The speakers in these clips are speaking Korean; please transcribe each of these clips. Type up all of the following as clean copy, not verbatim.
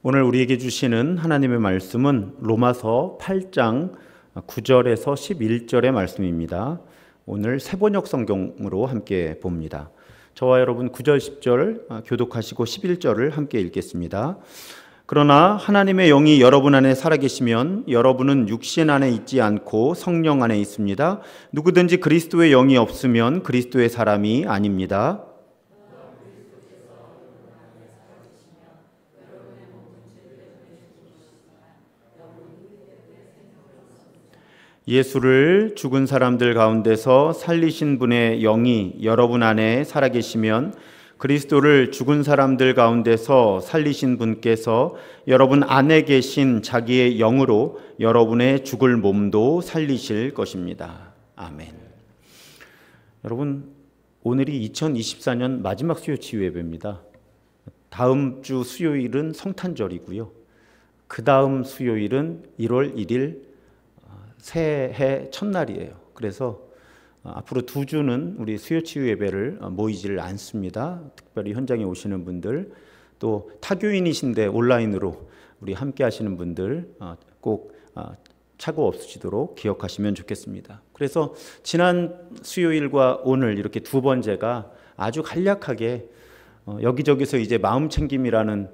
오늘 우리에게 주시는 하나님의 말씀은 로마서 8장 9절에서 11절의 말씀입니다. 오늘 세번역 성경으로 함께 봅니다. 저와 여러분 9절 10절 교독하시고 11절을 함께 읽겠습니다. 그러나 하나님의 영이 여러분 안에 살아계시면 여러분은 육신 안에 있지 않고 성령 안에 있습니다. 누구든지 그리스도의 영이 없으면 그리스도의 사람이 아닙니다. 예수를 죽은 사람들 가운데서 살리신 분의 영이 여러분 안에 살아계시면 그리스도를 죽은 사람들 가운데서 살리신 분께서 여러분 안에 계신 자기의 영으로 여러분의 죽을 몸도 살리실 것입니다. 아멘. 여러분, 오늘이 2024년 마지막 수요 치유 예배입니다. 다음 주 수요일은 성탄절이고요. 그 다음 수요일은 1월 1일 새해 첫날이에요. 그래서 앞으로 2주는 우리 수요치유 예배를 모이지를 않습니다. 특별히 현장에 오시는 분들, 또 타교인이신데 온라인으로 우리 함께 하시는 분들 꼭 착오 없으시도록 기억하시면 좋겠습니다. 그래서 지난 수요일과 오늘 이렇게 두 번째가 아주 간략하게 여기저기서 이제 마음챙김이라는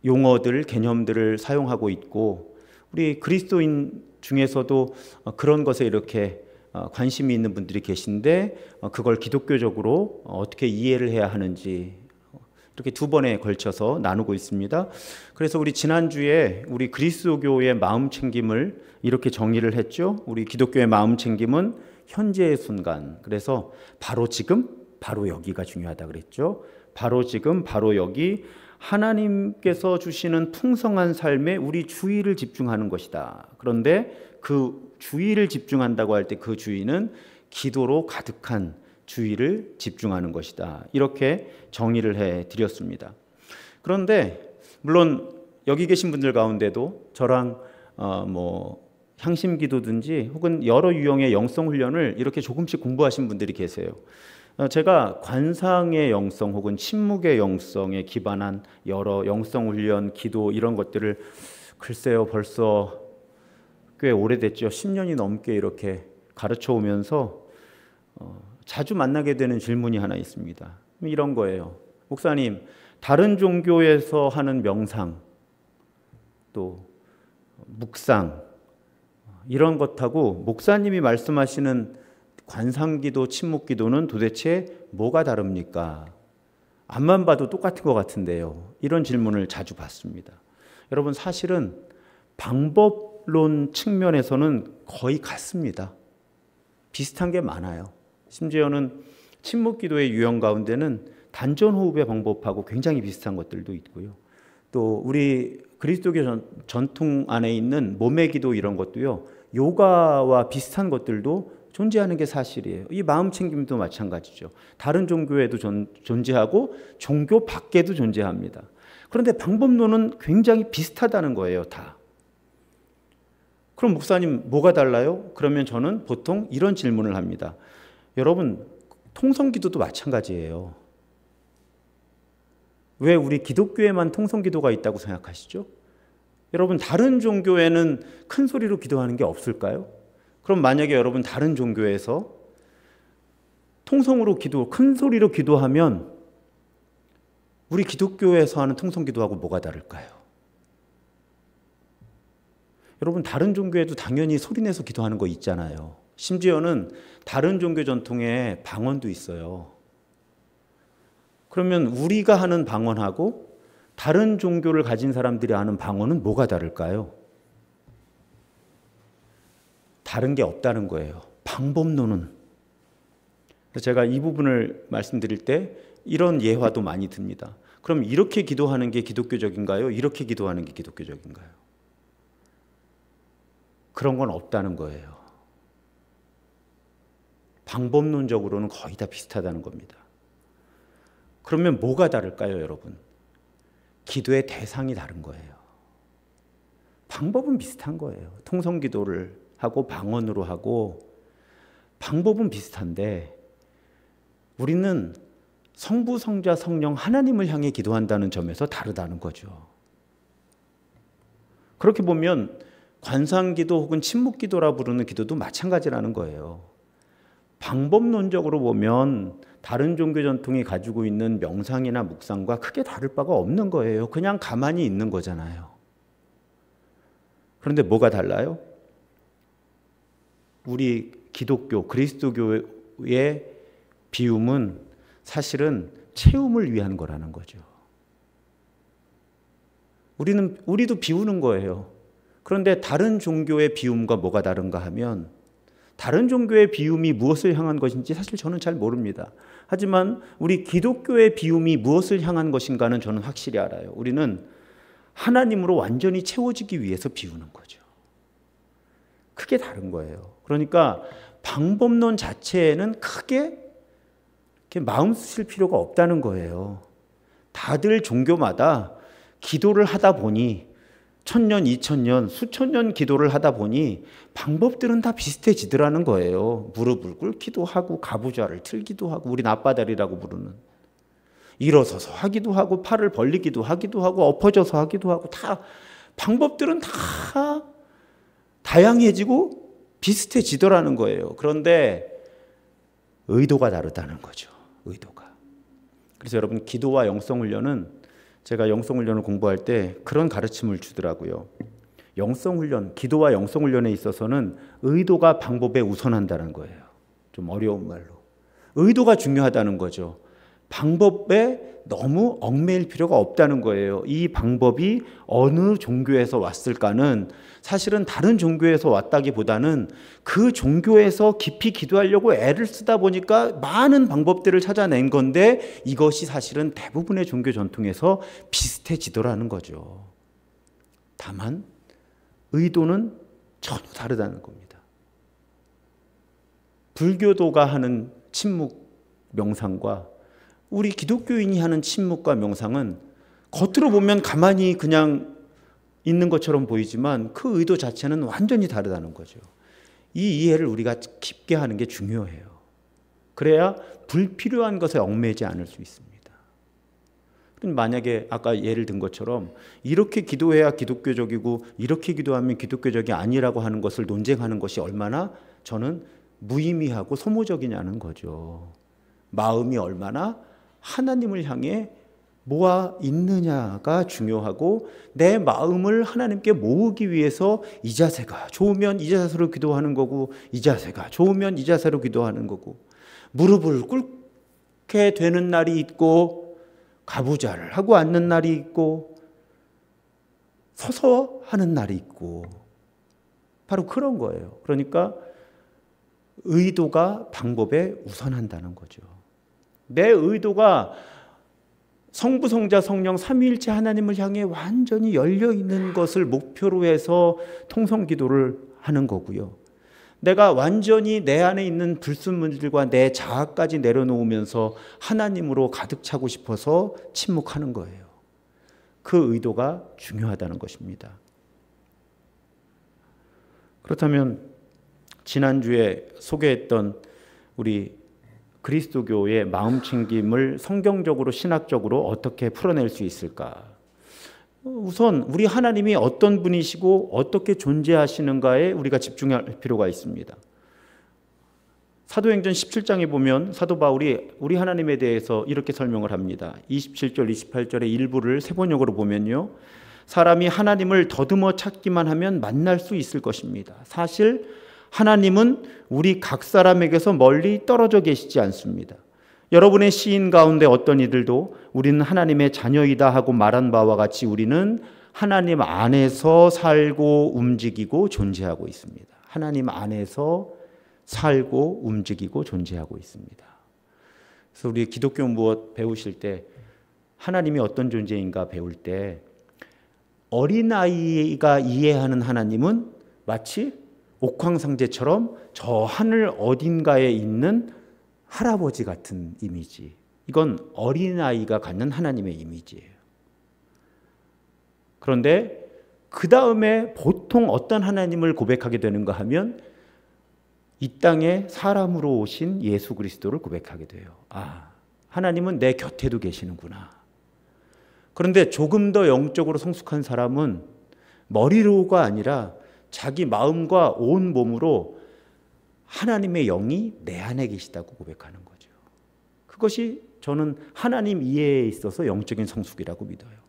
용어들, 개념들을 사용하고 있고, 우리 그리스도인 중에서도 그런 것에 이렇게 관심이 있는 분들이 계신데 그걸 기독교적으로 어떻게 이해를 해야 하는지 이렇게 두 번에 걸쳐서 나누고 있습니다. 그래서 우리 지난주에 우리 그리스도교의 마음챙김을 이렇게 정의를 했죠. 우리 기독교의 마음챙김은 현재의 순간, 그래서 바로 지금, 바로 여기가 중요하다 그랬죠. 바로 지금, 바로 여기, 하나님께서 주시는 풍성한 삶에 우리 주의를 집중하는 것이다. 그런데 그 주의를 집중한다고 할 때 그 주의는 기도로 가득한 주의를 집중하는 것이다. 이렇게 정의를 해드렸습니다. 그런데 물론 여기 계신 분들 가운데도 저랑 향심기도든지 혹은 여러 유형의 영성훈련을 이렇게 조금씩 공부하신 분들이 계세요. 제가 관상의 영성 혹은 침묵의 영성에 기반한 여러 영성훈련, 기도 이런 것들을 글쎄요 벌써 꽤 오래됐죠. 10년이 넘게 이렇게 가르쳐 오면서 자주 만나게 되는 질문이 하나 있습니다. 이런 거예요. 목사님, 다른 종교에서 하는 명상 또 묵상 이런 것하고 목사님이 말씀하시는 관상기도, 침묵기도는 도대체 뭐가 다릅니까? 앞만 봐도 똑같은 것 같은데요. 이런 질문을 자주 받습니다. 여러분, 사실은 방법론 측면에서는 거의 같습니다. 비슷한 게 많아요. 심지어는 침묵기도의 유형 가운데는 단전호흡의 방법하고 굉장히 비슷한 것들도 있고요. 또 우리 그리스도교 전통 안에 있는 몸의 기도 이런 것도요, 요가와 비슷한 것들도 존재하는 게 사실이에요. 이 마음챙김도 마찬가지죠. 다른 종교에도 존재하고 종교 밖에도 존재합니다. 그런데 방법론은 굉장히 비슷하다는 거예요, 다. 그럼 목사님 뭐가 달라요? 그러면 저는 보통 이런 질문을 합니다. 여러분, 통성기도도 마찬가지예요. 왜 우리 기독교에만 통성기도가 있다고 생각하시죠? 여러분, 다른 종교에는 큰 소리로 기도하는 게 없을까요? 그럼 만약에 여러분 다른 종교에서 통성으로 큰 소리로 기도하면 우리 기독교에서 하는 통성기도하고 뭐가 다를까요? 여러분, 다른 종교에도 당연히 소리내서 기도하는 거 있잖아요. 심지어는 다른 종교 전통에 방언도 있어요. 그러면 우리가 하는 방언하고 다른 종교를 가진 사람들이 하는 방언은 뭐가 다를까요? 다른 게 없다는 거예요. 방법론은. 제가 이 부분을 말씀드릴 때 이런 예화도 많이 듭니다. 그럼 이렇게 기도하는 게 기독교적인가요? 이렇게 기도하는 게 기독교적인가요? 그런 건 없다는 거예요. 방법론적으로는 거의 다 비슷하다는 겁니다. 그러면 뭐가 다를까요, 여러분? 기도의 대상이 다른 거예요. 방법은 비슷한 거예요. 통성기도를 하고 방언으로 하고 방법은 비슷한데 우리는 성부, 성자, 성령 하나님을 향해 기도한다는 점에서 다르다는 거죠. 그렇게 보면 관상기도 혹은 침묵기도라 부르는 기도도 마찬가지라는 거예요. 방법론적으로 보면 다른 종교 전통이 가지고 있는 명상이나 묵상과 크게 다를 바가 없는 거예요. 그냥 가만히 있는 거잖아요. 그런데 뭐가 달라요? 우리 기독교, 그리스도교의 비움은 사실은 체험을 위한 거라는 거죠. 우리도 비우는 거예요. 그런데 다른 종교의 비움과 뭐가 다른가 하면, 다른 종교의 비움이 무엇을 향한 것인지 사실 저는 잘 모릅니다. 하지만 우리 기독교의 비움이 무엇을 향한 것인가는 저는 확실히 알아요. 우리는 하나님으로 완전히 채워지기 위해서 비우는 거죠. 크게 다른 거예요. 그러니까 방법론 자체에는 크게 마음 쓰실 필요가 없다는 거예요. 다들 종교마다 기도를 하다 보니 1000년, 2000년, 수천 년 기도를 하다 보니 방법들은 다 비슷해지더라는 거예요. 무릎을 꿇기도 하고 가부좌를 틀기도 하고, 우린 앞바다리라고 부르는, 일어서서 하기도 하고 팔을 벌리기도 하기도 하고 엎어져서 하기도 하고, 다 방법들은 다 다양해지고 비슷해지더라는 거예요. 그런데 의도가 다르다는 거죠. 의도가. 그래서 여러분, 기도와 영성훈련은, 제가 영성훈련을 공부할 때 그런 가르침을 주더라고요. 영성훈련, 기도와 영성훈련에 있어서는 의도가 방법에 우선한다는 거예요. 좀 어려운 말로. 의도가 중요하다는 거죠. 방법에 너무 얽매일 필요가 없다는 거예요. 이 방법이 어느 종교에서 왔을까는 사실은 다른 종교에서 왔다기보다는 그 종교에서 깊이 기도하려고 애를 쓰다 보니까 많은 방법들을 찾아낸 건데, 이것이 사실은 대부분의 종교 전통에서 비슷해지더라는 거죠. 다만 의도는 전혀 다르다는 겁니다. 불교도가 하는 침묵 명상과 우리 기독교인이 하는 침묵과 명상은 겉으로 보면 가만히 그냥 있는 것처럼 보이지만 그 의도 자체는 완전히 다르다는 거죠. 이 이해를 우리가 깊게 하는 게 중요해요. 그래야 불필요한 것에 얽매이지 않을 수 있습니다. 만약에 아까 예를 든 것처럼 이렇게 기도해야 기독교적이고 이렇게 기도하면 기독교적이 아니라고 하는 것을 논쟁하는 것이 얼마나 저는 무의미하고 소모적이냐는 거죠. 마음이 얼마나 하나님을 향해 모아 있느냐가 중요하고, 내 마음을 하나님께 모으기 위해서 이 자세가 좋으면 이 자세로 기도하는 거고, 이 자세가 좋으면 이 자세로 기도하는 거고, 무릎을 꿇게 되는 날이 있고 가부좌를 하고 앉는 날이 있고 서서 하는 날이 있고, 바로 그런 거예요. 그러니까 의도가 방법에 우선한다는 거죠. 내 의도가 성부, 성자, 성령 삼위일체 하나님을 향해 완전히 열려 있는 것을 목표로 해서 통성기도를 하는 거고요. 내가 완전히 내 안에 있는 불순물들과 내 자아까지 내려놓으면서 하나님으로 가득 차고 싶어서 침묵하는 거예요. 그 의도가 중요하다는 것입니다. 그렇다면 지난주에 소개했던 우리 그리스도교의 마음챙김을 성경적으로, 신학적으로 어떻게 풀어낼 수 있을까? 우선 우리 하나님이 어떤 분이시고 어떻게 존재하시는가에 우리가 집중할 필요가 있습니다. 사도행전 17장에 보면 사도 바울이 우리 하나님에 대해서 이렇게 설명을 합니다. 27절, 28절의 일부를 세번역으로 보면요, 사람이 하나님을 더듬어 찾기만 하면 만날 수 있을 것입니다. 사실 하나님은 우리 각 사람에게서 멀리 떨어져 계시지 않습니다. 여러분의 시인 가운데 어떤 이들도 우리는 하나님의 자녀이다 하고 말한 바와 같이 우리는 하나님 안에서 살고 움직이고 존재하고 있습니다. 하나님 안에서 살고 움직이고 존재하고 있습니다. 그래서 우리 기독교 무엇 배우실 때 하나님이 어떤 존재인가 배울 때, 어린아이가 이해하는 하나님은 마치 옥황상제처럼 저 하늘 어딘가에 있는 할아버지 같은 이미지. 이건 어린아이가 갖는 하나님의 이미지예요. 그런데 그 다음에 보통 어떤 하나님을 고백하게 되는가 하면 이 땅에 사람으로 오신 예수 그리스도를 고백하게 돼요. 하나님은 내 곁에도 계시는구나. 그런데 조금 더 영적으로 성숙한 사람은 머리로가 아니라 자기 마음과 온 몸으로 하나님의 영이 내 안에 계시다고 고백하는 거죠. 그것이 저는 하나님 이해에 있어서 영적인 성숙이라고 믿어요.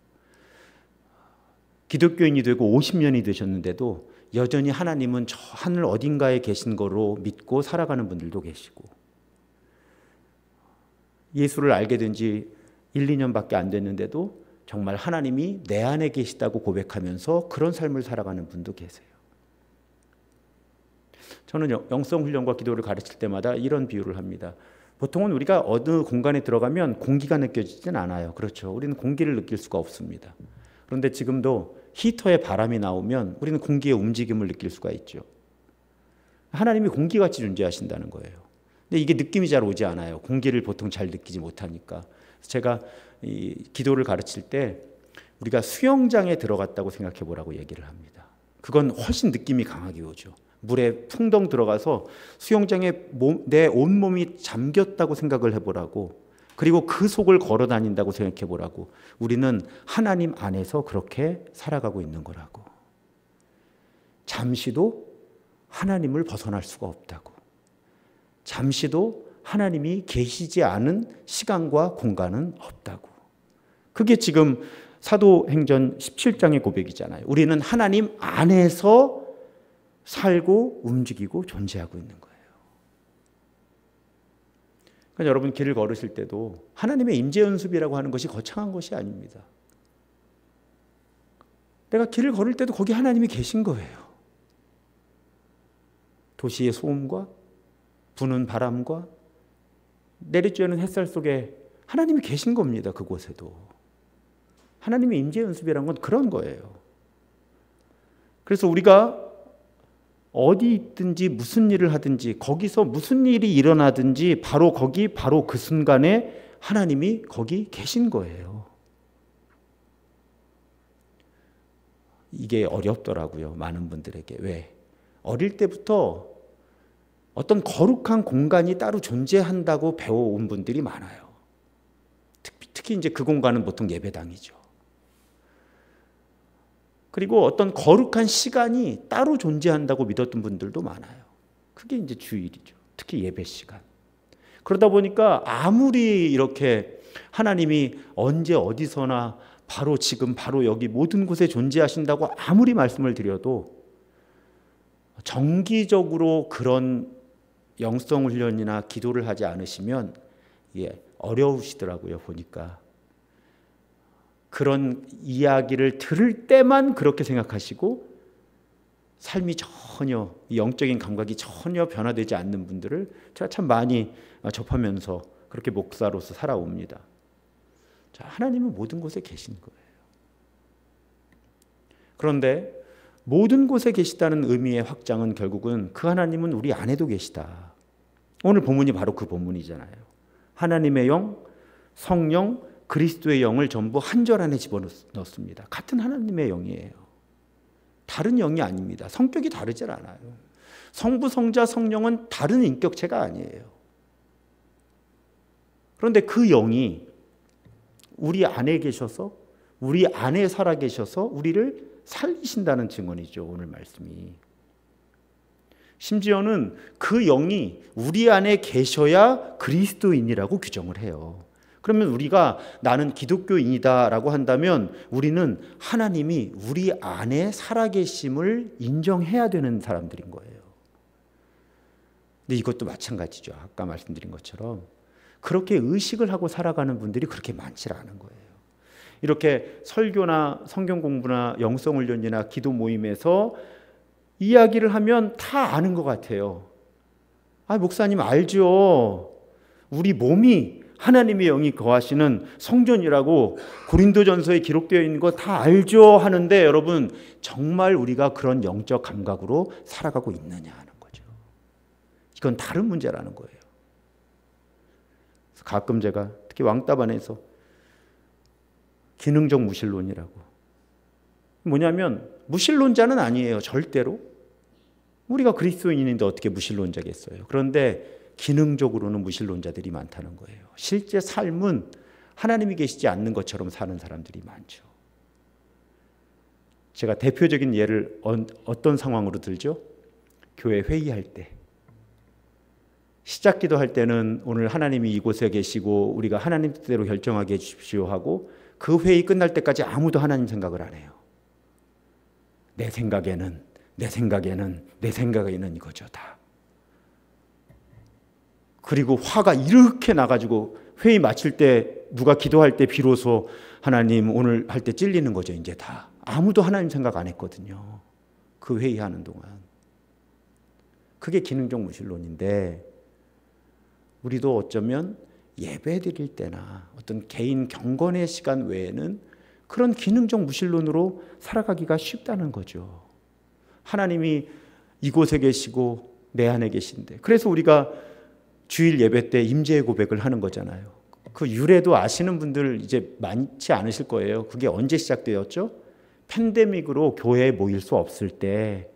기독교인이 되고 50년이 되셨는데도 여전히 하나님은 저 하늘 어딘가에 계신 거로 믿고 살아가는 분들도 계시고, 예수를 알게 된 지 1, 2년밖에 안 됐는데도 정말 하나님이 내 안에 계시다고 고백하면서 그런 삶을 살아가는 분도 계세요. 저는 영성훈련과 기도를 가르칠 때마다 이런 비유를 합니다. 보통은 우리가 어느 공간에 들어가면 공기가 느껴지진 않아요. 그렇죠. 우리는 공기를 느낄 수가 없습니다. 그런데 지금도 히터에 바람이 나오면 우리는 공기의 움직임을 느낄 수가 있죠. 하나님이 공기같이 존재하신다는 거예요. 근데 이게 느낌이 잘 오지 않아요. 공기를 보통 잘 느끼지 못하니까. 제가 이 기도를 가르칠 때 우리가 수영장에 들어갔다고 생각해 보라고 얘기를 합니다. 그건 훨씬 느낌이 강하게 오죠. 물에 풍덩 들어가서 수영장에 내 온몸이 잠겼다고 생각을 해보라고, 그리고 그 속을 걸어 다닌다고 생각해 보라고. 우리는 하나님 안에서 그렇게 살아가고 있는 거라고. 잠시도 하나님을 벗어날 수가 없다고. 잠시도 하나님이 계시지 않은 시간과 공간은 없다고. 그게 지금 사도행전 17장의 고백이잖아요. 우리는 하나님 안에서 살고 움직이고 존재하고 있는 거예요. 그러니까 여러분 길을 걸으실 때도 하나님의 임재 연습이라고 하는 것이 거창한 것이 아닙니다. 내가 길을 걸을 때도 거기 하나님이 계신 거예요. 도시의 소음과 부는 바람과 내리쬐는 햇살 속에 하나님이 계신 겁니다. 그곳에도. 하나님의 임재 연습이라는 건 그런 거예요. 그래서 우리가 어디 있든지 무슨 일을 하든지 거기서 무슨 일이 일어나든지 바로 거기 바로 그 순간에 하나님이 거기 계신 거예요. 이게 어렵더라고요. 많은 분들에게. 왜? 어릴 때부터 어떤 거룩한 공간이 따로 존재한다고 배워온 분들이 많아요. 특히 이제 그 공간은 보통 예배당이죠. 그리고 어떤 거룩한 시간이 따로 존재한다고 믿었던 분들도 많아요. 그게 이제 주일이죠. 특히 예배 시간. 그러다 보니까 아무리 이렇게 하나님이 언제 어디서나 바로 지금 바로 여기 모든 곳에 존재하신다고 아무리 말씀을 드려도 정기적으로 그런 영성 훈련이나 기도를 하지 않으시면 어려우시더라고요. 보니까. 그런 이야기를 들을 때만 그렇게 생각하시고 삶이 전혀, 영적인 감각이 전혀 변화되지 않는 분들을 제가 참 많이 접하면서 그렇게 목사로서 살아옵니다. 자, 하나님은 모든 곳에 계신 거예요. 그런데 모든 곳에 계시다는 의미의 확장은 결국은 그 하나님은 우리 안에도 계시다. 오늘 본문이 바로 그 본문이잖아요. 하나님의 영, 성령, 그리스도의 영을 전부 한 절 안에 집어넣습니다. 같은 하나님의 영이에요. 다른 영이 아닙니다. 성격이 다르질 않아요. 성부, 성자, 성령은 다른 인격체가 아니에요. 그런데 그 영이 우리 안에 계셔서 우리 안에 살아 계셔서 우리를 살리신다는 증언이죠. 오늘 말씀이. 심지어는 그 영이 우리 안에 계셔야 그리스도인이라고 규정을 해요. 그러면 우리가 나는 기독교인이다라고 한다면 우리는 하나님이 우리 안에 살아계심을 인정해야 되는 사람들인 거예요. 근데 이것도 마찬가지죠. 아까 말씀드린 것처럼 그렇게 의식을 하고 살아가는 분들이 그렇게 많지 않은 거예요. 이렇게 설교나 성경 공부나 영성훈련이나 기도 모임에서 이야기를 하면 다 아는 것 같아요. 아, 목사님 알죠. 우리 몸이 하나님의 영이 거하시는 성전이라고 고린도전서에 기록되어 있는 거 다 알죠 하는데 여러분 정말 우리가 그런 영적 감각으로 살아가고 있느냐 하는 거죠. 이건 다른 문제라는 거예요. 그래서 가끔 제가 특히 왕따반에서 기능적 무신론이라고, 뭐냐면 무신론자는 아니에요. 절대로. 우리가 그리스도인인데 어떻게 무신론자겠어요. 그런데 기능적으로는 무신론자들이 많다는 거예요. 실제 삶은 하나님이 계시지 않는 것처럼 사는 사람들이 많죠. 제가 대표적인 예를 어떤 상황으로 들죠? 교회 회의할 때, 시작 기도할 때는 오늘 하나님이 이곳에 계시고 우리가 하나님 뜻대로 결정하게 해주십시오 하고 그 회의 끝날 때까지 아무도 하나님 생각을 안 해요. 내 생각에는 이거죠 다. 그리고 화가 이렇게 나가지고 회의 마칠 때 누가 기도할 때 비로소 하나님 오늘 할 때 찔리는 거죠. 이제 다. 아무도 하나님 생각 안 했거든요. 그 회의하는 동안. 그게 기능적 무신론인데 우리도 어쩌면 예배 드릴 때나 어떤 개인 경건의 시간 외에는 그런 기능적 무신론으로 살아가기가 쉽다는 거죠. 하나님이 이곳에 계시고 내 안에 계신데, 그래서 우리가 주일 예배 때 임재의 고백을 하는 거잖아요. 그 유래도 아시는 분들 이제 많지 않으실 거예요. 그게 언제 시작되었죠? 팬데믹으로 교회에 모일 수 없을 때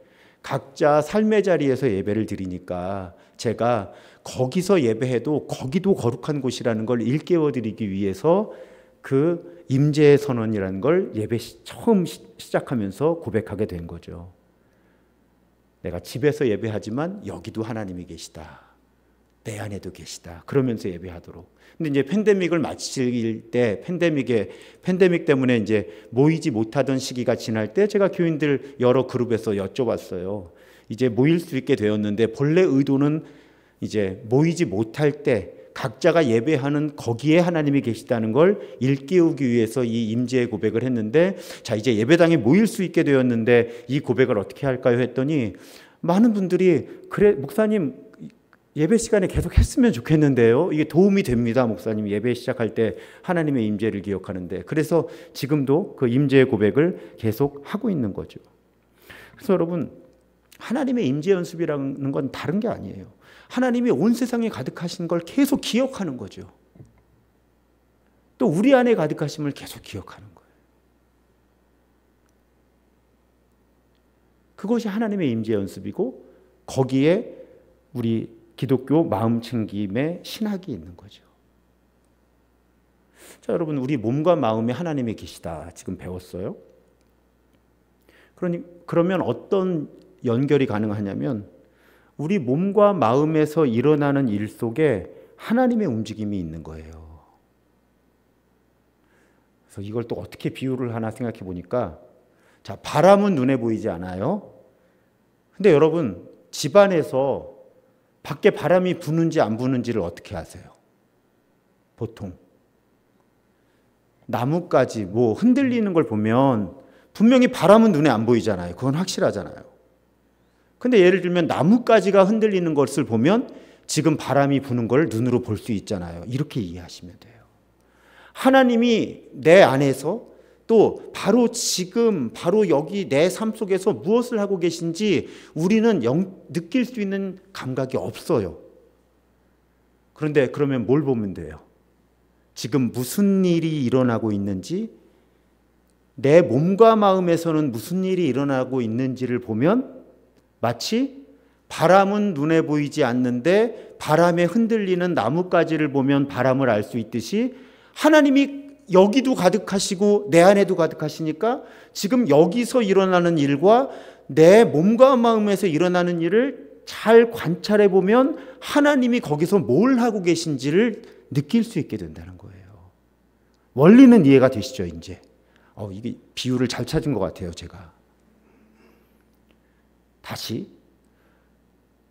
각자 삶의 자리에서 예배를 드리니까 제가 거기서 예배해도 거기도 거룩한 곳이라는 걸 일깨워 드리기 위해서 그 임재의 선언이라는 걸 예배 처음 시작하면서 고백하게 된 거죠. 내가 집에서 예배하지만 여기도 하나님이 계시다. 내 안에도 계시다. 그러면서 예배하도록. 근데 이제 팬데믹을 마칠 때 팬데믹 때문에 이제 모이지 못하던 시기가 지날 때 제가 교인들 여러 그룹에서 여쭤봤어요. 이제 모일 수 있게 되었는데 본래 의도는 이제 모이지 못할 때 각자가 예배하는 거기에 하나님이 계시다는 걸 일깨우기 위해서 이 임재의 고백을 했는데, 자 이제 예배당에 모일 수 있게 되었는데 이 고백을 어떻게 할까요? 했더니 많은 분들이 그래 목사님 예배 시간에 계속 했으면 좋겠는데요. 이게 도움이 됩니다. 목사님 예배 시작할 때 하나님의 임재를 기억하는데. 그래서 지금도 그 임재의 고백을 계속 하고 있는 거죠. 그래서 여러분 하나님의 임재 연습이라는 건 다른 게 아니에요. 하나님이 온 세상에 가득하신 걸 계속 기억하는 거죠. 또 우리 안에 가득하심을 계속 기억하는 거예요. 그것이 하나님의 임재 연습이고 거기에 우리 기독교 마음 챙김의 신학이 있는 거죠. 자, 여러분 우리 몸과 마음에 하나님이 계시다 지금 배웠어요. 그러면 어떤 연결이 가능하냐면 우리 몸과 마음에서 일어나는 일 속에 하나님의 움직임이 있는 거예요. 그래서 이걸 또 어떻게 비유를 하나 생각해 보니까, 자, 바람은 눈에 보이지 않아요. 근데 여러분 집안에서 밖에 바람이 부는지 안 부는지를 어떻게 아세요? 보통 나뭇가지 뭐 흔들리는 걸 보면 분명히 바람은 눈에 안 보이잖아요. 그건 확실하잖아요. 근데 예를 들면 나뭇가지가 흔들리는 것을 보면 지금 바람이 부는 걸 눈으로 볼 수 있잖아요. 이렇게 이해하시면 돼요. 하나님이 내 안에서 또 바로 지금 바로 여기 내 삶 속에서 무엇을 하고 계신지 우리는 느낄 수 있는 감각이 없어요. 그런데 그러면 뭘 보면 돼요? 지금 무슨 일이 일어나고 있는지, 내 몸과 마음에서는 무슨 일이 일어나고 있는지를 보면 마치 바람은 눈에 보이지 않는데 바람에 흔들리는 나뭇가지를 보면 바람을 알 수 있듯이 하나님이 여기도 가득하시고 내 안에도 가득하시니까 지금 여기서 일어나는 일과 내 몸과 마음에서 일어나는 일을 잘 관찰해 보면 하나님이 거기서 뭘 하고 계신지를 느낄 수 있게 된다는 거예요. 원리는 이해가 되시죠? 이제 이게 비유를 잘 찾은 것 같아요. 제가 다시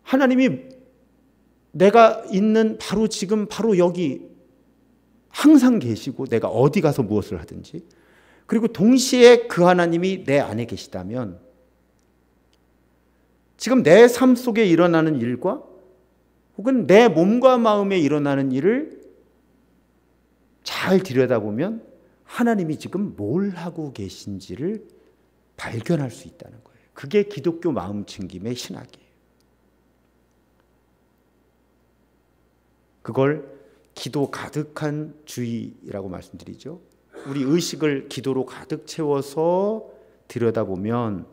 하나님이 내가 있는 바로 지금 바로 여기 항상 계시고 내가 어디 가서 무엇을 하든지, 그리고 동시에 그 하나님이 내 안에 계시다면 지금 내 삶 속에 일어나는 일과 혹은 내 몸과 마음에 일어나는 일을 잘 들여다보면 하나님이 지금 뭘 하고 계신지를 발견할 수 있다는 거예요. 그게 기독교 마음 챙김의 신학이에요. 그걸 기도 가득한 주의라고 말씀드리죠. 우리 의식을 기도로 가득 채워서 들여다보면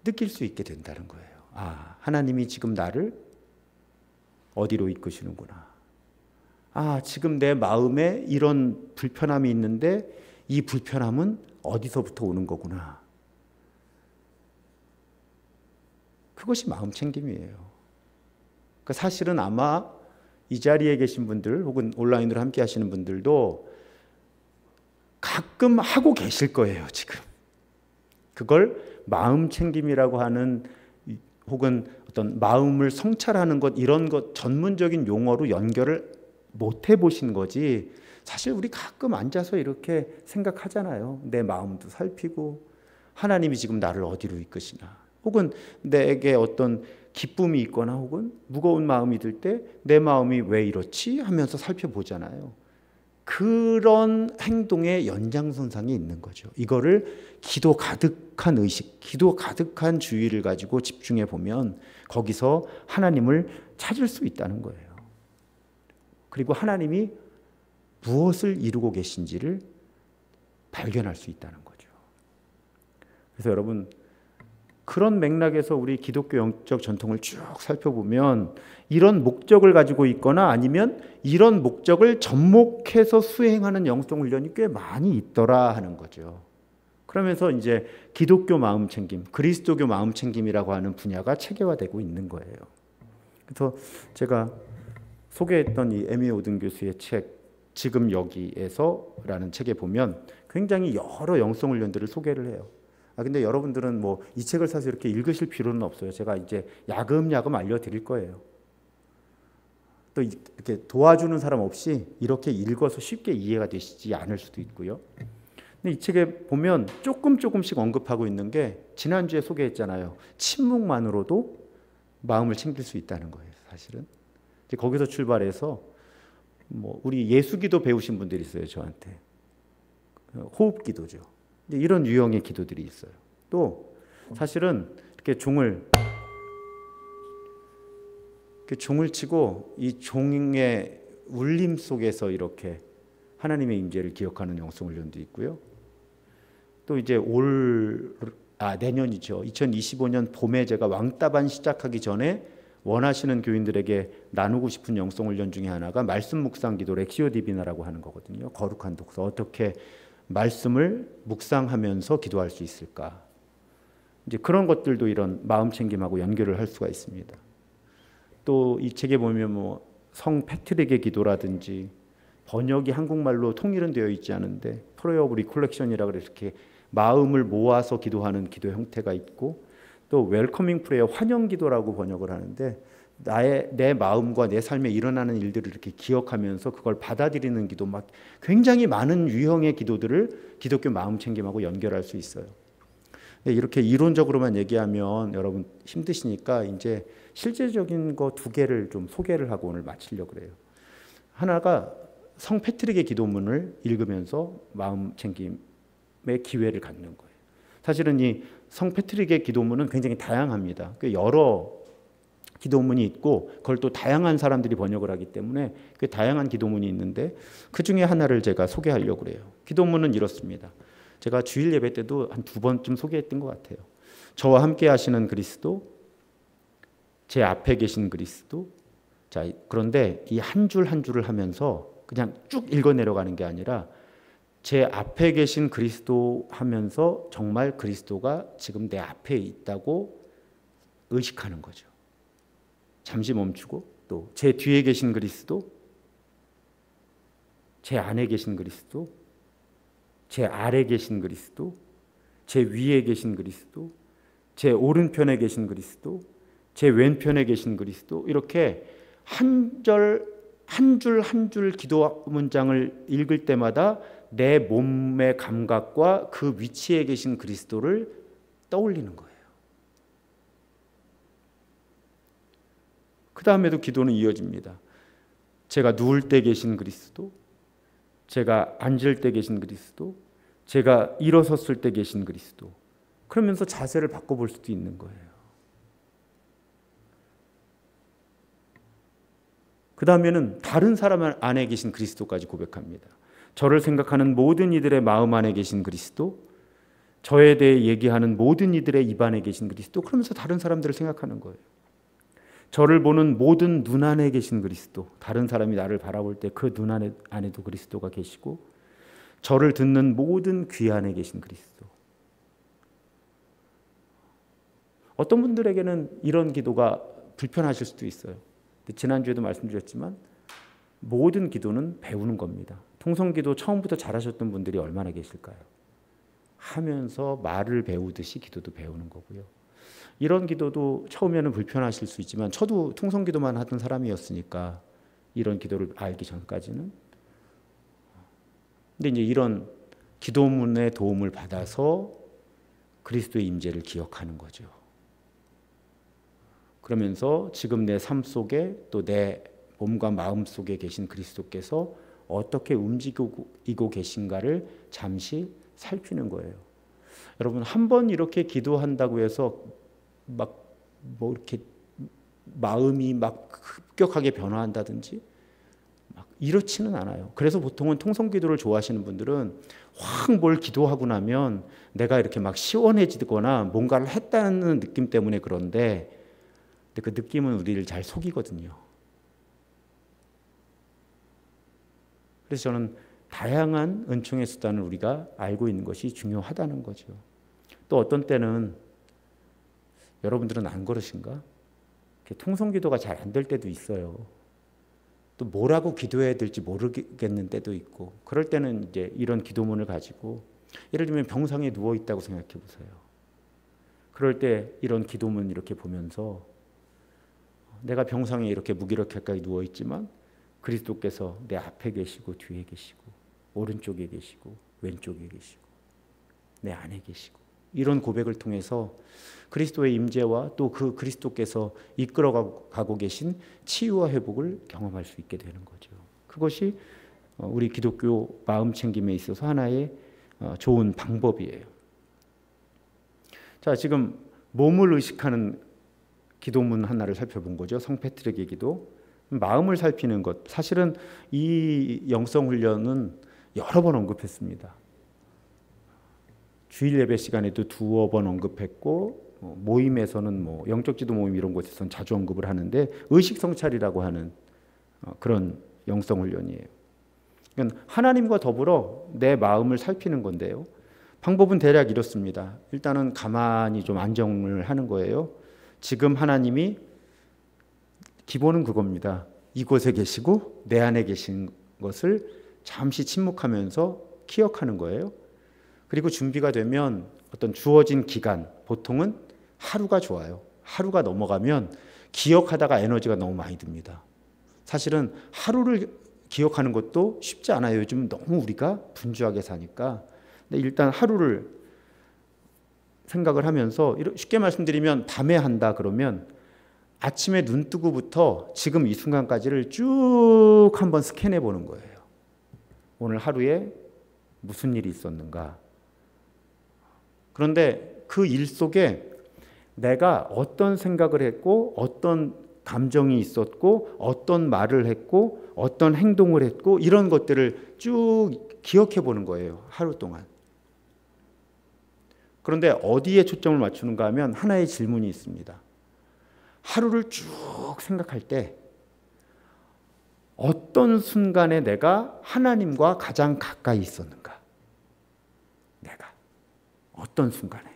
느낄 수 있게 된다는 거예요. 아, 하나님이 지금 나를 어디로 이끄시는구나. 아, 지금 내 마음에 이런 불편함이 있는데 이 불편함은 어디서부터 오는 거구나. 그것이 마음 챙김이에요. 그러니까 사실은 아마 이 자리에 계신 분들 혹은 온라인으로 함께 하시는 분들도 가끔 하고 계실 거예요, 지금. 그걸 마음 챙김이라고 하는 혹은 어떤 마음을 성찰하는 것, 이런 것 전문적인 용어로 연결을 못 해보신 거지. 사실 우리 가끔 앉아서 이렇게 생각하잖아요. 내 마음도 살피고 하나님이 지금 나를 어디로 이끄시나, 혹은 내게 어떤 기쁨이 있거나 혹은 무거운 마음이 들 때 내 마음이 왜 이렇지 하면서 살펴보잖아요. 그런 행동의 연장선상에 있는 거죠. 이거를 기도 가득한 의식, 기도 가득한 주의를 가지고 집중해 보면 거기서 하나님을 찾을 수 있다는 거예요. 그리고 하나님이 무엇을 이루고 계신지를 발견할 수 있다는 거죠. 그래서 여러분, 그런 맥락에서 우리 기독교 영적 전통을 쭉 살펴보면 이런 목적을 가지고 있거나 아니면 이런 목적을 접목해서 수행하는 영성 훈련이 꽤 많이 있더라 하는 거죠. 그러면서 이제 기독교 마음 챙김, 그리스도교 마음 챙김이라고 하는 분야가 체계화되고 있는 거예요. 그래서 제가 소개했던 이 에미 오든 교수의 책 지금 여기에서라는 책에 보면 굉장히 여러 영성 훈련들을 소개를 해요. 근데 여러분들은 뭐 이 책을 사서 이렇게 읽으실 필요는 없어요. 제가 이제 야금야금 알려드릴 거예요. 또 이렇게 도와주는 사람 없이 이렇게 읽어서 쉽게 이해가 되시지 않을 수도 있고요. 근데 이 책에 보면 조금씩 언급하고 있는 게 지난주에 소개했잖아요. 침묵만으로도 마음을 챙길 수 있다는 거예요. 사실은 이제 거기서 출발해서 뭐 우리 예수기도 배우신 분들이 있어요. 저한테 호흡기도죠. 이런 유형의 기도들이 있어요. 또 사실은 이렇게 종을 치고 이 종의 울림 속에서 이렇게 하나님의 임재를 기억하는 영성 훈련도 있고요. 또 이제 내년이죠. 2025년 봄에 제가 왕따반 시작하기 전에 원하시는 교인들에게 나누고 싶은 영성 훈련 중에 하나가 말씀 묵상 기도 렉시오 디비나라고 하는 거거든요. 거룩한 독서. 어떻게 말씀을 묵상하면서 기도할 수 있을까? 이제 그런 것들도 이런 마음 챙김하고 연결을 할 수가 있습니다. 또 이 책에 보면 뭐 성 패트릭의 기도라든지 번역이 한국말로 통일은 되어 있지 않은데 프레어 오브 리콜렉션이라 그래서 이렇게 마음을 모아서 기도하는 기도 형태가 있고, 또 웰커밍 프레어 환영 기도라고 번역을 하는데 내 마음과 내 삶에 일어나는 일들을 이렇게 기억하면서 그걸 받아들이는 기도, 막 굉장히 많은 유형의 기도들을 기독교 마음 챙김하고 연결할 수 있어요. 근데 이렇게 이론적으로만 얘기하면 여러분 힘드시니까 이제 실제적인 거 두 개를 좀 소개를 하고 오늘 마치려고 그래요. 하나가 성 패트릭의 기도문을 읽으면서 마음 챙김의 기회를 갖는 거예요. 사실은 이 성 패트릭의 기도문은 굉장히 다양합니다. 여러 기도문이 있고 그걸 또 다양한 사람들이 번역을 하기 때문에 그 다양한 기도문이 있는데 그 중에 하나를 제가 소개하려고 그래요. 기도문은 이렇습니다. 제가 주일 예배 때도 한 2번쯤 소개했던 것 같아요. 저와 함께 하시는 그리스도, 제 앞에 계신 그리스도. 자, 그런데 이 한 줄 한 줄을 하면서 그냥 쭉 읽어 내려가는 게 아니라 제 앞에 계신 그리스도 하면서 정말 그리스도가 지금 내 앞에 있다고 의식하는 거죠. 잠시 멈추고 또 제 뒤에 계신 그리스도, 제 안에 계신 그리스도, 제 아래 계신 그리스도, 제 위에 계신 그리스도, 제 오른편에 계신 그리스도, 제 왼편에 계신 그리스도, 이렇게 한 줄 한 줄 기도 문장을 읽을 때마다 내 몸의 감각과 그 위치에 계신 그리스도를 떠올리는 거예요. 그 다음에도 기도는 이어집니다. 제가 누울 때 계신 그리스도, 제가 앉을 때 계신 그리스도, 제가 일어섰을 때 계신 그리스도. 그러면서 자세를 바꿔볼 수도 있는 거예요. 그 다음에는 다른 사람 안에 계신 그리스도까지 고백합니다. 저를 생각하는 모든 이들의 마음 안에 계신 그리스도, 저에 대해 얘기하는 모든 이들의 입 안에 계신 그리스도. 그러면서 다른 사람들을 생각하는 거예요. 저를 보는 모든 눈 안에 계신 그리스도, 다른 사람이 나를 바라볼 때 그 눈 안에도 그리스도가 계시고, 저를 듣는 모든 귀 안에 계신 그리스도. 어떤 분들에게는 이런 기도가 불편하실 수도 있어요. 지난주에도 말씀드렸지만 모든 기도는 배우는 겁니다. 통성기도 처음부터 잘하셨던 분들이 얼마나 계실까요? 하면서 말을 배우듯이 기도도 배우는 거고요. 이런 기도도 처음에는 불편하실 수 있지만 저도 통성기도만 하던 사람이었으니까 이런 기도를 알기 전까지는. 근데 이제 이런 기도문의 도움을 받아서 그리스도의 임재를 기억하는 거죠. 그러면서 지금 내 삶 속에 또 내 몸과 마음 속에 계신 그리스도께서 어떻게 움직이고 계신가를 잠시 살피는 거예요. 여러분, 한 번 이렇게 기도한다고 해서 막 뭐 이렇게 마음이 막 급격하게 변화한다든지 막 이렇지는 않아요. 그래서 보통은 통성기도를 좋아하시는 분들은 확 뭘 기도하고 나면 내가 이렇게 막 시원해지거나 뭔가를 했다는 느낌 때문에 그런데 그 느낌은 우리를 잘 속이거든요. 그래서 저는 다양한 은총의 수단을 우리가 알고 있는 것이 중요하다는 거죠. 또 어떤 때는 여러분들은 안 그러신가? 통성기도가 잘 안 될 때도 있어요. 또 뭐라고 기도해야 될지 모르겠는 때도 있고, 그럴 때는 이제 이런 기도문을 가지고, 예를 들면 병상에 누워 있다고 생각해 보세요. 그럴 때 이런 기도문 이렇게 보면서 내가 병상에 이렇게 무기력하게 누워 있지만 그리스도께서 내 앞에 계시고 뒤에 계시고 오른쪽에 계시고 왼쪽에 계시고 내 안에 계시고, 이런 고백을 통해서 그리스도의 임재와 또 그 그리스도께서 이끌어가고 계신 치유와 회복을 경험할 수 있게 되는 거죠. 그것이 우리 기독교 마음 챙김에 있어서 하나의 좋은 방법이에요. 자, 지금 몸을 의식하는 기도문 하나를 살펴본 거죠. 성페트르기 기도. 마음을 살피는 것. 사실은 이 영성 훈련은 여러 번 언급했습니다. 주일 예배 시간에도 두어 번 언급했고, 모임에서는 뭐 영적 지도 모임 이런 곳에서는 자주 언급을 하는데, 의식 성찰이라고 하는 그런 영성 훈련이에요. 그러니까 하나님과 더불어 내 마음을 살피는 건데요. 방법은 대략 이렇습니다. 일단은 가만히 좀 안정을 하는 거예요. 지금 하나님이, 기본은 그겁니다. 이곳에 계시고 내 안에 계신 것을 잠시 침묵하면서 기억하는 거예요. 그리고 준비가 되면 어떤 주어진 기간, 보통은 하루가 좋아요. 하루가 넘어가면 기억하다가 에너지가 너무 많이 듭니다. 사실은 하루를 기억하는 것도 쉽지 않아요. 요즘 너무 우리가 분주하게 사니까. 근데 일단 하루를 생각을 하면서, 쉽게 말씀드리면 밤에 한다 그러면 아침에 눈 뜨고부터 지금 이 순간까지를 쭉 한번 스캔해 보는 거예요. 오늘 하루에 무슨 일이 있었는가. 그런데 그 일 속에 내가 어떤 생각을 했고 어떤 감정이 있었고 어떤 말을 했고 어떤 행동을 했고 이런 것들을 쭉 기억해 보는 거예요. 하루 동안. 그런데 어디에 초점을 맞추는가 하면 하나의 질문이 있습니다. 하루를 쭉 생각할 때 어떤 순간에 내가 하나님과 가장 가까이 있었는가? 내가 어떤 순간에?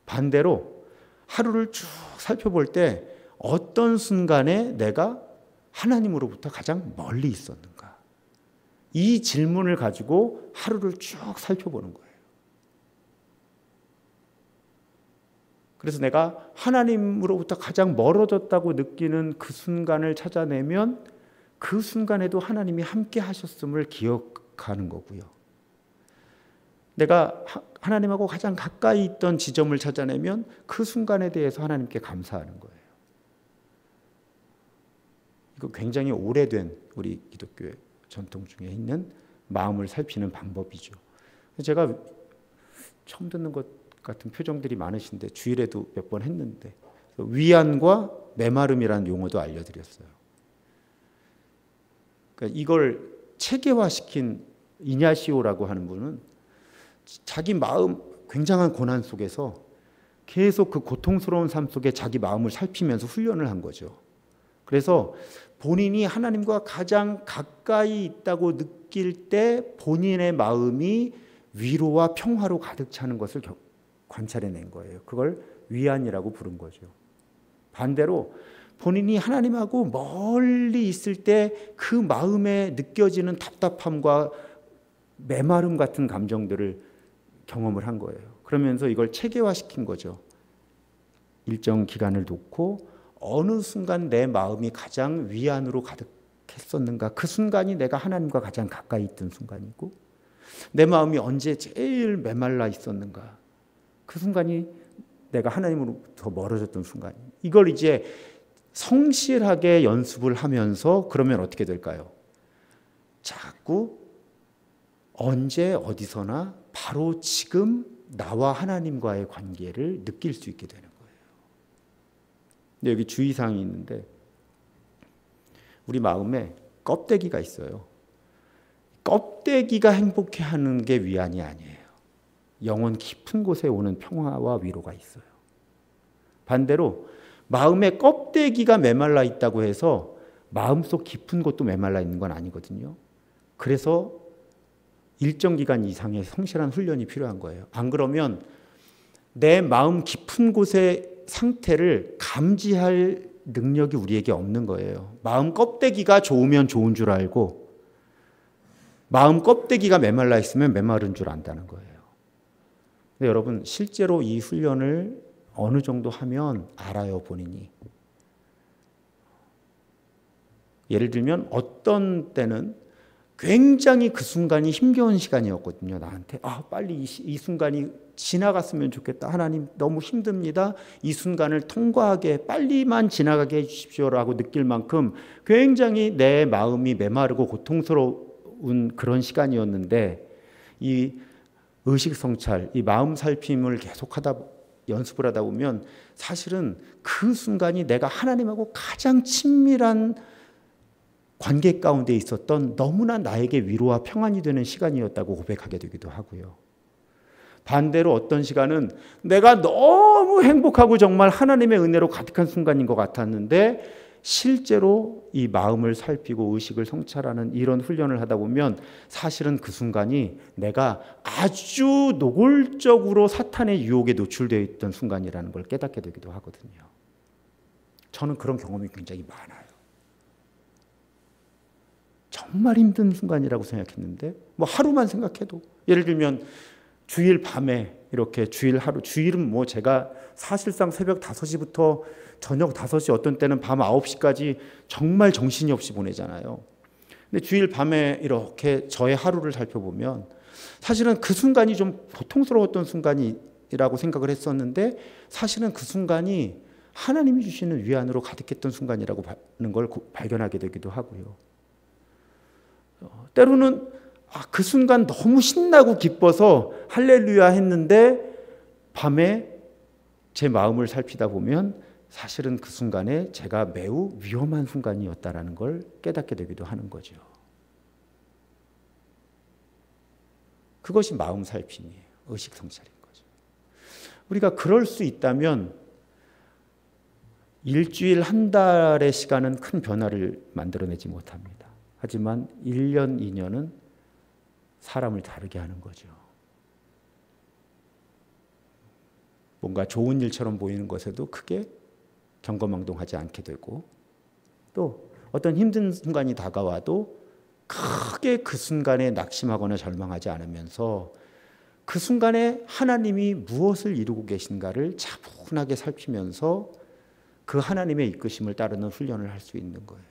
반대로 하루를 쭉 살펴볼 때 어떤 순간에 내가 하나님으로부터 가장 멀리 있었는가? 이 질문을 가지고 하루를 쭉 살펴보는 거예요. 그래서 내가 하나님으로부터 가장 멀어졌다고 느끼는 그 순간을 찾아내면 그 순간에도 하나님이 함께 하셨음을 기억하는 거고요. 내가 하나님하고 가장 가까이 있던 지점을 찾아내면 그 순간에 대해서 하나님께 감사하는 거예요. 이거 굉장히 오래된 우리 기독교의 전통 중에 있는 마음을 살피는 방법이죠. 제가 처음 듣는 것 같은 표정들이 많으신데 주일에도 몇 번 했는데, 위안과 메마름이라는 용어도 알려드렸어요. 그러니까 이걸 체계화시킨 이냐시오라고 하는 분은 자기 마음 굉장한 고난 속에서 계속 그 고통스러운 삶 속에 자기 마음을 살피면서 훈련을 한 거죠. 그래서 본인이 하나님과 가장 가까이 있다고 느낄 때 본인의 마음이 위로와 평화로 가득 차는 것을 관찰해낸 거예요. 그걸 위안이라고 부른 거죠. 반대로 본인이 하나님하고 멀리 있을 때 그 마음에 느껴지는 답답함과 메마름 같은 감정들을 경험을 한 거예요. 그러면서 이걸 체계화시킨 거죠. 일정 기간을 놓고 어느 순간 내 마음이 가장 위안으로 가득했었는가, 그 순간이 내가 하나님과 가장 가까이 있던 순간이고, 내 마음이 언제 제일 메말라 있었는가, 그 순간이 내가 하나님으로부터 멀어졌던 순간. 이걸 이제 성실하게 연습을 하면서 그러면 어떻게 될까요? 자꾸 언제 어디서나 바로 지금 나와 하나님과의 관계를 느낄 수 있게 되는 거예요. 근데 여기 주의사항이 있는데, 우리 마음에 껍데기가 있어요. 껍데기가 행복해하는 게 위안이 아니에요. 영혼 깊은 곳에 오는 평화와 위로가 있어요. 반대로 마음의 껍데기가 메말라 있다고 해서 마음속 깊은 곳도 메말라 있는 건 아니거든요. 그래서 일정 기간 이상의 성실한 훈련이 필요한 거예요. 안 그러면 내 마음 깊은 곳의 상태를 감지할 능력이 우리에게 없는 거예요. 마음 껍데기가 좋으면 좋은 줄 알고, 마음 껍데기가 메말라 있으면 메마른 줄 안다는 거예요. 근데 여러분, 실제로 이 훈련을 어느 정도 하면 알아요, 본인이. 예를 들면 어떤 때는 굉장히 그 순간이 힘겨운 시간이었거든요, 나한테. 빨리 이 순간이 지나갔으면 좋겠다. 하나님, 너무 힘듭니다. 이 순간을 통과하게, 빨리만 지나가게 해주십시오라고 느낄 만큼 굉장히 내 마음이 메마르고 고통스러운 그런 시간이었는데, 이 의식 성찰, 이 마음 살핌을 연습을 하다 보면 사실은 그 순간이 내가 하나님하고 가장 친밀한 관계 가운데 있었던 너무나 나에게 위로와 평안이 되는 시간이었다고 고백하게 되기도 하고요. 반대로 어떤 시간은 내가 너무 행복하고 정말 하나님의 은혜로 가득한 순간인 것 같았는데, 실제로 이 마음을 살피고 의식을 성찰하는 이런 훈련을 하다 보면 사실은 그 순간이 내가 아주 노골적으로 사탄의 유혹에 노출되어 있던 순간이라는 걸 깨닫게 되기도 하거든요. 저는 그런 경험이 굉장히 많아요. 정말 힘든 순간이라고 생각했는데, 하루만 생각해도, 예를 들면 주일 밤에 이렇게 주일은 제가 사실상 새벽 5시부터 저녁 5시, 어떤 때는 밤 9시까지 정말 정신이 없이 보내잖아요. 근데 주일 밤에 이렇게 저의 하루를 살펴보면 사실은 그 순간이 좀 고통스러웠던 순간이라고 생각을 했었는데, 사실은 그 순간이 하나님이 주시는 위안으로 가득했던 순간이라고 하는 걸 발견하게 되기도 하고요. 때로는 그 순간 너무 신나고 기뻐서 할렐루야 했는데, 밤에 제 마음을 살피다 보면 사실은 그 순간에 제가 매우 위험한 순간이었다는 걸 깨닫게 되기도 하는 거죠. 그것이 마음 살핌이에요. 의식 성찰인 거죠. 우리가 그럴 수 있다면 일주일, 한 달의 시간은 큰 변화를 만들어내지 못합니다. 하지만 1년, 2년은 사람을 다르게 하는 거죠. 뭔가 좋은 일처럼 보이는 것에도 크게 경거망동하지 않게 되고, 또 어떤 힘든 순간이 다가와도 크게 그 순간에 낙심하거나 절망하지 않으면서 그 순간에 하나님이 무엇을 이루고 계신가를 차분하게 살피면서 그 하나님의 이끄심을 따르는 훈련을 할 수 있는 거예요.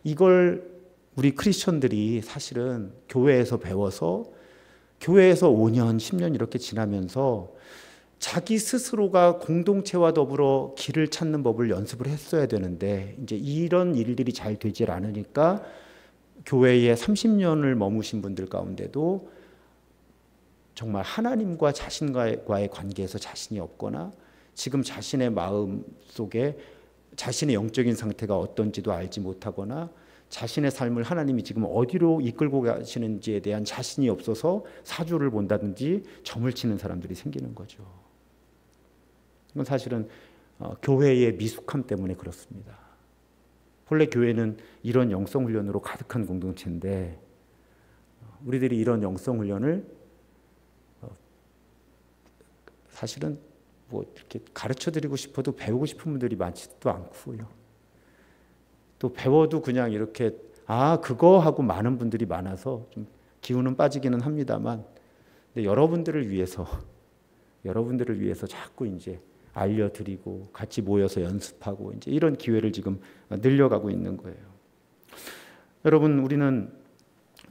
이걸 우리 크리스천들이 사실은 교회에서 배워서 교회에서 5년, 10년 이렇게 지나면서 자기 스스로가 공동체와 더불어 길을 찾는 법을 연습을 했어야 되는데, 이제 이런 일들이 잘 되질 않으니까 교회에 30년을 머무신 분들 가운데도 정말 하나님과 자신과의 관계에서 자신이 없거나, 지금 자신의 마음 속에 자신의 영적인 상태가 어떤지도 알지 못하거나, 자신의 삶을 하나님이 지금 어디로 이끌고 가시는지에 대한 자신이 없어서 사주를 본다든지 점을 치는 사람들이 생기는 거죠. 이건 사실은 교회의 미숙함 때문에 그렇습니다. 본래 교회는 이런 영성 훈련으로 가득한 공동체인데 우리들이 이런 영성 훈련을 사실은 뭐 이렇게 가르쳐 드리고 싶어도 배우고 싶은 분들이 많지도 않고요. 또 배워도 그냥 이렇게 그거 하고 많은 분들이 많아서 좀 기운은 빠지기는 합니다만, 근데 여러분들을 위해서 자꾸 이제 알려드리고 같이 모여서 연습하고 이제 이런 기회를 지금 늘려가고 있는 거예요. 여러분, 우리는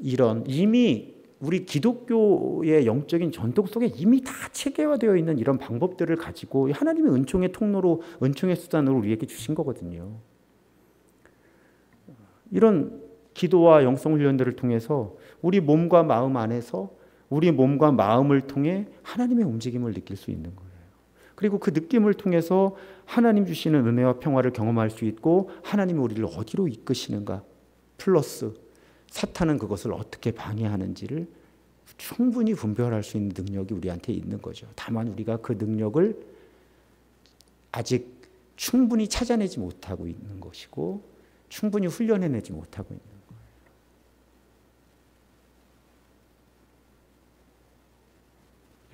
이미 우리 기독교의 영적인 전통 속에 이미 다 체계화되어 있는 이런 방법들을 가지고 하나님의 은총의 통로로, 은총의 수단으로 우리에게 주신 거거든요. 이런 기도와 영성 훈련들을 통해서 우리 몸과 마음 안에서 우리 몸과 마음을 통해 하나님의 움직임을 느낄 수 있는 거예요. 그리고 그 느낌을 통해서 하나님 주시는 은혜와 평화를 경험할 수 있고 하나님이 우리를 어디로 이끄시는가 플러스 사탄은 그것을 어떻게 방해하는지를 충분히 분별할 수 있는 능력이 우리한테 있는 거죠. 다만 우리가 그 능력을 아직 충분히 찾아내지 못하고 있는 것이고 충분히 훈련해내지 못하고 있는 거예요.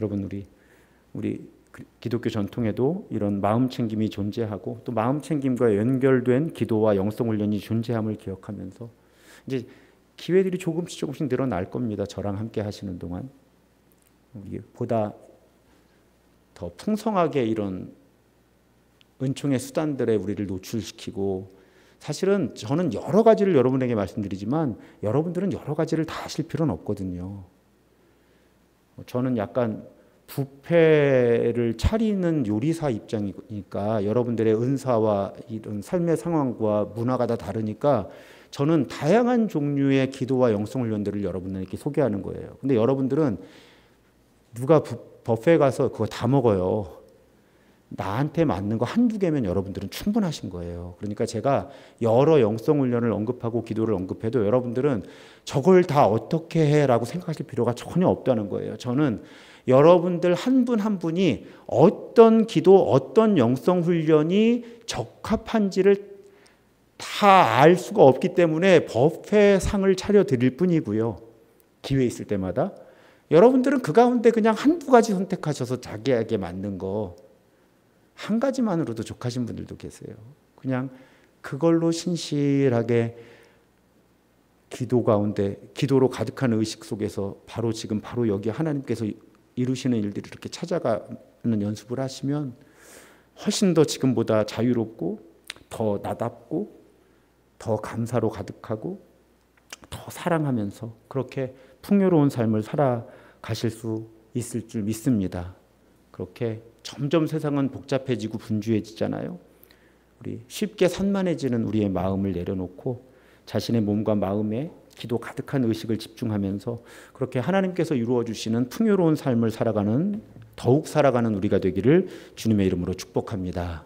여러분, 우리 기독교 전통에도 이런 마음 챙김이 존재하고 또 마음 챙김과 연결된 기도와 영성 훈련이 존재함을 기억하면서 이제 기회들이 조금씩 늘어날 겁니다. 저랑 함께 하시는 동안 보다 더 풍성하게 이런 은총의 수단들에 우리를 노출시키고, 사실은 저는 여러 가지를 여러분에게 말씀드리지만 여러분들은 여러 가지를 다 하실 필요는 없거든요. 저는 약간 뷔페를 차리는 요리사 입장이니까 여러분들의 은사와 이런 삶의 상황과 문화가 다 다르니까 저는 다양한 종류의 기도와 영성 훈련들을 여러분에게 소개하는 거예요. 근데 여러분들은 누가 뷔페에 가서 그거 다 먹어요. 나한테 맞는 거 한두 개면 여러분들은 충분하신 거예요. 그러니까 제가 여러 영성 훈련을 언급하고 기도를 언급해도 여러분들은 저걸 다 어떻게 해라고 생각하실 필요가 전혀 없다는 거예요. 저는 여러분들 한 분 한 분이 어떤 기도, 어떤 영성 훈련이 적합한지를 다 알 수가 없기 때문에 뷔페 상을 차려드릴 뿐이고요. 기회 있을 때마다. 여러분들은 그 가운데 그냥 한두 가지 선택하셔서 자기에게 맞는 거 한 가지만으로도 족하신 분들도 계세요. 그냥 그걸로 신실하게 기도 가운데, 기도로 가득한 의식 속에서 바로 여기 하나님께서 이루시는 일들을 이렇게 찾아가는 연습을 하시면 훨씬 더 지금보다 자유롭고 더 나답고 더 감사로 가득하고 더 사랑하면서 그렇게 풍요로운 삶을 살아가실 수 있을 줄 믿습니다. 그렇게 점점 세상은 복잡해지고 분주해지잖아요. 우리 쉽게 산만해지는 우리의 마음을 내려놓고 자신의 몸과 마음에 기도 가득한 의식을 집중하면서 그렇게 하나님께서 이루어 주시는 풍요로운 삶을 더욱 살아가는 우리가 되기를 주님의 이름으로 축복합니다.